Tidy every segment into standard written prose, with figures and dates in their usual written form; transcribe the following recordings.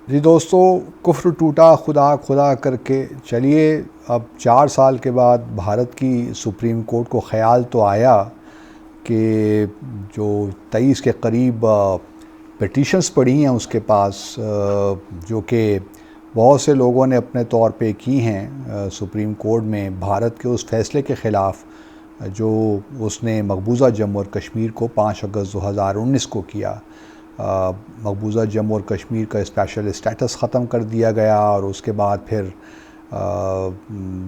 जी दोस्तों, कुफ्र टूटा खुदा खुदा करके चलिए। अब 4 साल के बाद भारत की सुप्रीम कोर्ट को ख़्याल तो आया कि जो 23 के करीब पिटिशन्स पड़ी हैं उसके पास, जो कि बहुत से लोगों ने अपने तौर पे की हैं सुप्रीम कोर्ट में भारत के उस फैसले के ख़िलाफ़ जो उसने मकबूजा जम्मू और कश्मीर को 5 अगस्त 2019 को किया। मकबूजा जम्मू और कश्मीर का स्पेशल स्टेटस ख़त्म कर दिया गया और उसके बाद फिर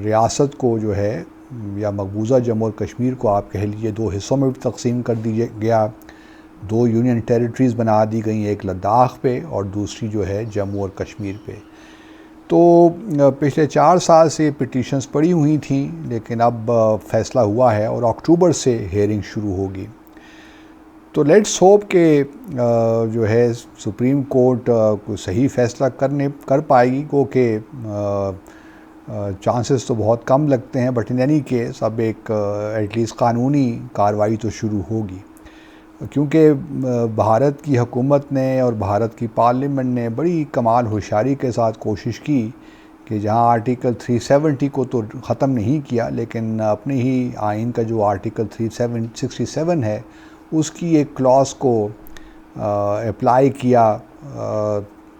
रियासत को जो है या मकबूजा जम्मू और कश्मीर को आप कह लीजिए 2 हिस्सों में भी तकसीम कर दिया गया। 2 यूनियन टेरिटरीज़ बना दी गई, एक लद्दाख पे और दूसरी जो है जम्मू और कश्मीर पे। तो पिछले 4 साल से पिटिशन्स पड़ी हुई थी, लेकिन अब फ़ैसला हुआ है और अक्टूबर से हेयरिंग शुरू होगी। तो लेट्स होप कि जो है सुप्रीम कोर्ट कोई सही फ़ैसला कर पाएगी, क्योंकि चांसेस तो बहुत कम लगते हैं, बट इन एनी केस अब एक एटलीस्ट कानूनी कार्रवाई तो शुरू होगी। क्योंकि भारत की हुकूमत ने और भारत की पार्लियामेंट ने बड़ी कमाल होशियारी के साथ कोशिश की कि जहां आर्टिकल 370 को तो ख़त्म नहीं किया, लेकिन अपने ही आइन का जो आर्टिकल 367 है उसकी एक क्लॉज को अप्लाई किया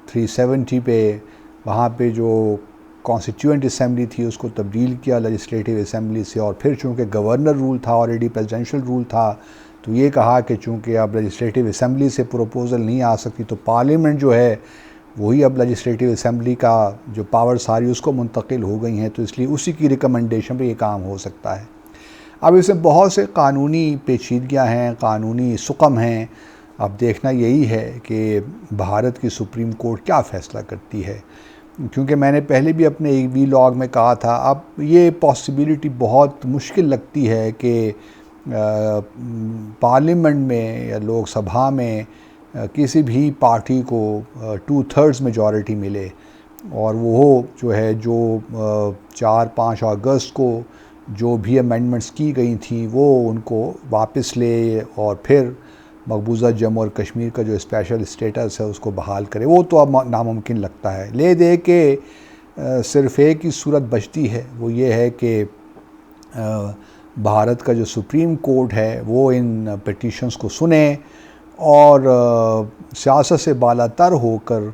370 पे। वहाँ पे जो कॉन्स्टिट्यूएंट असम्बली थी उसको तब्दील किया लेजिस्लेटिव असम्बली से, और फिर चूँकि गवर्नर रूल था, ऑलरेडी प्रेसिडेंशियल रूल था, तो ये कहा कि चूँकि अब लेजिस्लेटिव असम्बली से प्रपोज़ल नहीं आ सकती तो पार्लियामेंट जो है वही अब लेजिस्लेटिव असम्बली का जो पावर सारी उसको मुंतकिल हो गई हैं, तो इसलिए उसी की रिकमेंडेशन पर ये काम हो सकता है। अब इसमें बहुत से कानूनी पेचीदगियाँ हैं, कानूनी सुकम हैं। अब देखना यही है कि भारत की सुप्रीम कोर्ट क्या फ़ैसला करती है, क्योंकि मैंने पहले भी अपने एक वीलॉग में कहा था, अब ये पॉसिबिलिटी बहुत मुश्किल लगती है कि पार्लियामेंट में या लोकसभा में किसी भी पार्टी को 2/3 मेजॉरिटी मिले और वो जो है जो 4-5 अगस्त को जो भी अमेंडमेंट्स की गई थी वो उनको वापस ले और फिर मकबूजा जम्मू और कश्मीर का जो स्पेशल स्टेटस है उसको बहाल करे। वो तो अब नामुमकिन लगता है। ले दे के सिर्फ़ एक ही सूरत बचती है, वो ये है कि भारत का जो सुप्रीम कोर्ट है वो इन पिटिशन्स को सुने और सियासत से बालातर होकर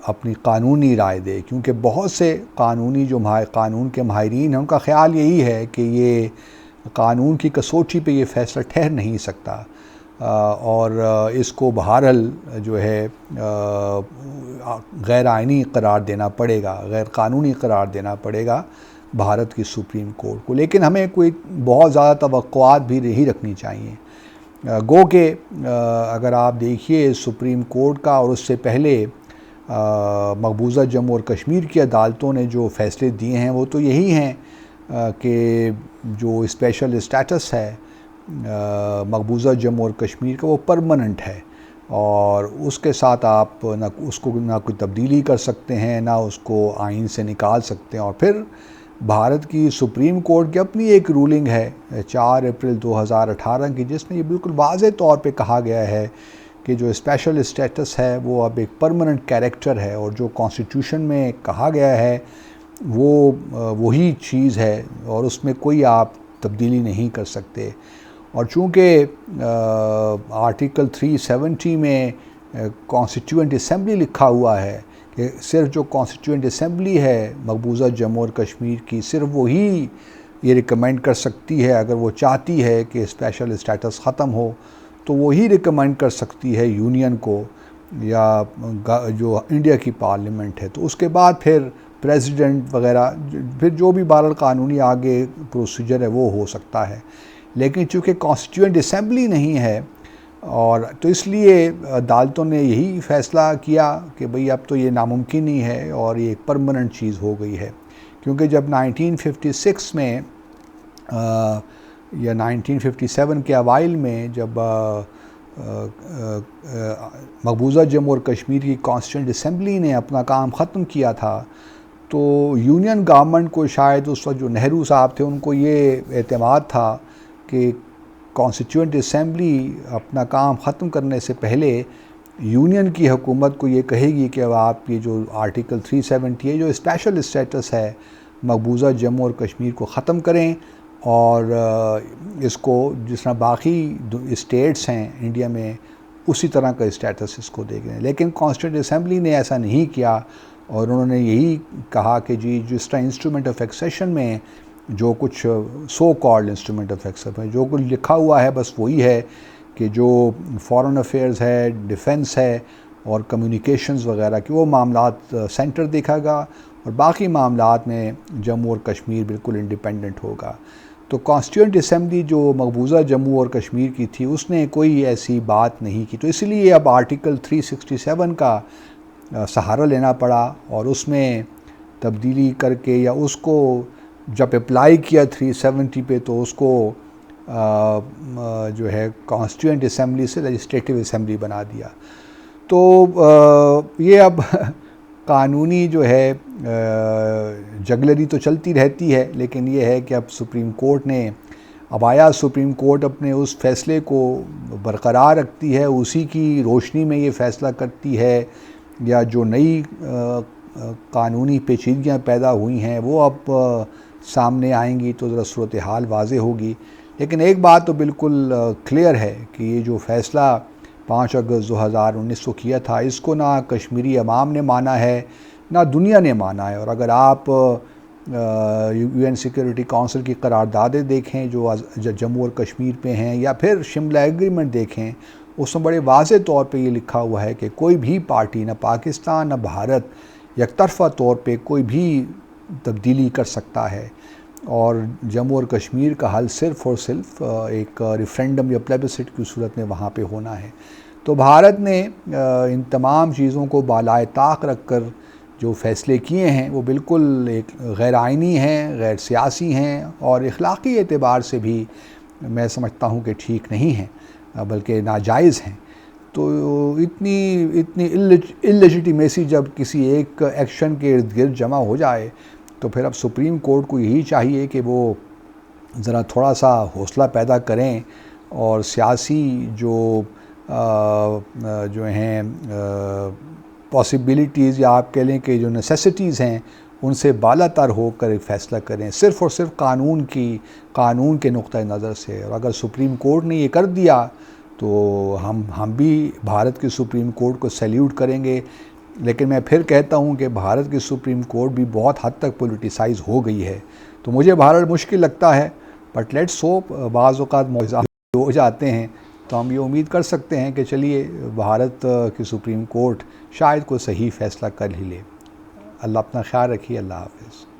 अपनी कानूनी राय दे, क्योंकि बहुत से कानून के माहिरीन हैं, उनका ख़्याल यही है कि ये कानून की कसौटी पे ये फ़ैसला ठहर नहीं सकता और इसको बहरहाल जो है गैर आइनी करार देना पड़ेगा, गैर कानूनी करार देना पड़ेगा भारत की सुप्रीम कोर्ट को। लेकिन हमें कोई बहुत ज़्यादा तवक्कुआत भी नहीं रखनी चाहिए। गो के अगर आप देखिए सुप्रीम कोर्ट का और उससे पहले मकबूजा जम्मू और कश्मीर की अदालतों ने जो फ़ैसले दिए हैं वो तो यही हैं कि जो स्पेशल स्टेटस है मकबूजा जम्मू और कश्मीर का वो परमानेंट है और उसके साथ आप ना कोई तब्दीली कर सकते हैं, ना उसको आइन से निकाल सकते हैं। और फिर भारत की सुप्रीम कोर्ट की अपनी एक रूलिंग है 4 अप्रैल 2018 की, जिसमें ये बिल्कुल वाज़ेह तौर पे कहा गया है कि जो स्पेशल स्टेटस है वो अब एक परमानेंट कैरेक्टर है और जो कॉन्स्टिट्यूशन में कहा गया है वो वही चीज़ है और उसमें कोई आप तब्दीली नहीं कर सकते। और चूँकि आर्टिकल 370 में कॉन्स्टिट्यूएंट असम्बली लिखा हुआ है कि सिर्फ जो कॉन्स्टिट्यूएंट असम्बली है मकबूजा जम्मू और कश्मीर की, सिर्फ वही ये रिकमेंड कर सकती है, अगर वो चाहती है कि स्पेशल स्टेटस ख़त्म हो तो वही रिकमेंड कर सकती है यूनियन को या जो इंडिया की पार्लियामेंट है। तो उसके बाद फिर प्रेसिडेंट वगैरह फिर जो भी बहरहाल कानूनी आगे प्रोसीजर है वो हो सकता है। लेकिन चूँकि कॉन्स्टिट्यूएंट असम्बली नहीं है और तो इसलिए अदालतों ने यही फ़ैसला किया कि भाई अब तो ये नामुमकिन ही है और ये एक परमानेंट चीज़ हो गई है। क्योंकि जब 1956 में या 1957 के अवाइल में जब मकबूजा जम्मू और कश्मीर की कॉन्स्टिट्यूएंट असम्बली ने अपना काम ख़त्म किया था, तो यूनियन गवर्नमेंट को शायद उस वक्त जो नेहरू साहब थे उनको ये एतमाद था कि कॉन्स्टिट्यूएंट असम्बली अपना काम ख़त्म करने से पहले यूनियन की हुकूमत को ये कहेगी कि अब आप ये जो आर्टिकल 370 है, जो स्पेशल स्टेटस है मकबूजा जम्मू और कश्मीर को ख़त्म करें और इसको जिस तरह बाकी स्टेट्स हैं इंडिया में उसी तरह का स्टेटस इसको दे दें। लेकिन कॉन्स्टिट्यूंट असेंबली ने ऐसा नहीं किया और उन्होंने यही कहा कि जी जिस तरह इंस्ट्रूमेंट ऑफ एक्सेशन में जो कुछ so called instrument of accession में जो कुछ लिखा हुआ है बस वही है कि जो फॉरेन अफेयर्स है, डिफेंस है और कम्युनिकेशंस वगैरह की वो मामलात सेंटर देखेगा और बाकी मामलात में जम्मू और कश्मीर बिल्कुल इंडिपेंडेंट होगा। तो कॉन्स्टिट्यूंट असेंबली जो मकबूजा जम्मू और कश्मीर की थी उसने कोई ऐसी बात नहीं की, तो इसलिए अब आर्टिकल 367 का सहारा लेना पड़ा और उसमें तब्दीली करके या उसको जब अप्लाई किया 370 पे तो उसको जो है कॉन्स्टिट्यूंट असेंबली से लेजिस्लेटिव असेंबली बना दिया। तो ये अब कानूनी जो है जगलरी तो चलती रहती है, लेकिन ये है कि अब सुप्रीम कोर्ट ने अब आया, सुप्रीम कोर्ट अपने उस फैसले को बरकरार रखती है, उसी की रोशनी में ये फ़ैसला करती है या जो नई कानूनी पेचीदगियाँ पैदा हुई हैं वो अब सामने आएंगी तो ज़रा सूरत हाल वाज़ेह होगी। लेकिन एक बात तो बिल्कुल क्लियर है कि ये जो फ़ैसला 5 अगस्त 2019 को किया था इसको ना कश्मीरी अवाम ने माना है ना दुनिया ने माना है। और अगर आप UN सिक्योरिटी काउंसिल की करारदादें देखें जो जम्मू और कश्मीर पे हैं या फिर शिमला एग्रीमेंट देखें, उसमें बड़े वाज़ेह तौर पे ये लिखा हुआ है कि कोई भी पार्टी, ना पाकिस्तान ना भारत, यकतरफ़ा तौर पे कोई भी तब्दीली कर सकता है और जम्मू और कश्मीर का हल सिर्फ़ और सिर्फ एक रेफरेंडम या प्लेबिसिट की सूरत में वहाँ पे होना है। तो भारत ने इन तमाम चीज़ों को बालाए ताक रख कर जो फ़ैसले किए हैं वो बिल्कुल एक गैर आइनी हैं, गैर सियासी हैं और इखलाकी एतबार से भी मैं समझता हूँ कि ठीक नहीं हैं बल्कि नाजायज़ हैं। तो इतनी इल्लेजिटिमेसी जब किसी एक एक्शन के इर्द गिर्द जमा हो जाए तो फिर अब सुप्रीम कोर्ट को यही चाहिए कि वो ज़रा थोड़ा सा हौसला पैदा करें और सियासी जो हैं पॉसिबिलिटीज़ या आप कह लें कि जो नेसेसिटीज़ हैं उनसे बालातर होकर एक फ़ैसला करें सिर्फ़ और सिर्फ कानून के नुक्ता नज़र से। और अगर सुप्रीम कोर्ट ने ये कर दिया तो हम भी भारत की सुप्रीम कोर्ट को सैल्यूट करेंगे। लेकिन मैं फिर कहता हूँ कि भारत की सुप्रीम कोर्ट भी बहुत हद तक पॉलिटिसाइज़ हो गई है, तो मुझे भारत मुश्किल लगता है, बट लेट्स होप बाज़ औक़ात मौज़ा हो जाते हैं तो हम ये उम्मीद कर सकते हैं कि चलिए भारत की सुप्रीम कोर्ट शायद कोई सही फ़ैसला कर ही ले। अल्लाह अपना ख्याल रखिए। अल्लाह हाफ़िज़।